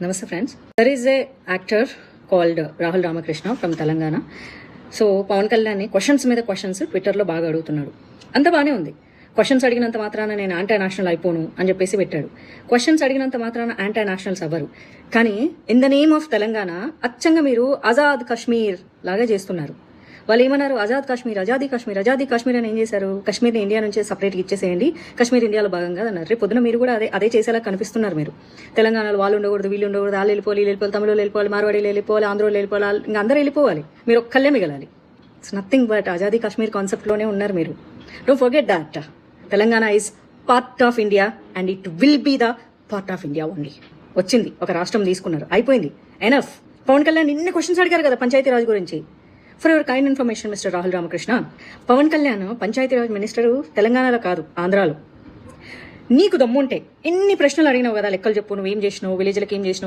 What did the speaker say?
Namaste friends. There is a actor called Rahul Ramakrishna from Telangana. So Pavan కళ్యాణ్ని questions మీద questions ట్విట్టర్లో బాగా అడుగుతున్నాడు. అంత బాగానే ఉంది. క్వశ్చన్స్ అడిగినంత మాత్రాన నేను యాంటీ నేషనల్ అయిపోను అని చెప్పేసి పెట్టాడు. క్వశ్చన్స్ అడిగినంత మాత్రాన యాంటీ నేషనల్స్ అవ్వరు. కానీ in the name of Telangana అచ్చంగా మీరు ఆజాద్ కాశ్మీర్ లాగా చేస్తున్నారు. వాళ్ళు ఏమన్నారు, ఆజాద్ కాశ్మీర్, ఆజాదీ కాశ్మీర్, ఆజాదీ కాశ్మీర్ అని ఏం చేశారు? కాశ్మీర్ని ఇండియా నుంచి సపరేట్గా ఇచ్చేసేయండి, కాశ్మీర్ ఇండియాలో భాగంగా అన్నారు. రేపు పొద్దున మీరు కూడా అదే చేసేలా కనిపిస్తున్నారు. మీరు తెలంగాణలో వాళ్ళు ఉండకూడదు, వీళ్ళు ఉండకూడదు, వాళ్ళు వెళ్ళిపోవాలి, తమిళలో వెళ్ళిపోవాలి, మార్వాడీలో వెళ్ళిపోవాలి, ఆంధ్రలో వెళ్ళిపోవాలి, ఇంకా అందరూ వెళ్ళిపోవాలి, మీరు ఒక్కళ్ళే మిగలాలి. It's nothing but azadi Kashmir కాన్సెప్ట్లోనే ఉన్నారు మీరు. Don't forget that Telangana is part of India and it will be the part of India only. వచ్చింది, ఒక రాష్ట్రం తీసుకున్నారు, అయిపోయింది, ఎనఫ్. పవన్ కళ్యాణ్ ఇన్ని క్వశ్చన్స్ అడిగారు కదా పంచాయతీరాజ్ గురించి. For your kind information mister Rahul Ramakrishna, Pavan Kalyan Panchayati Raj minister తెలంగాణలో కాదు, ఆంధ్రాలో. నీకు దమ్ముంటే ఎన్ని ప్రశ్నలు అడిగినావు కదా, లెక్కలు చెప్పు, నువ్వేం చేసినావు, విలేజ్లకి ఏం చేసినావు,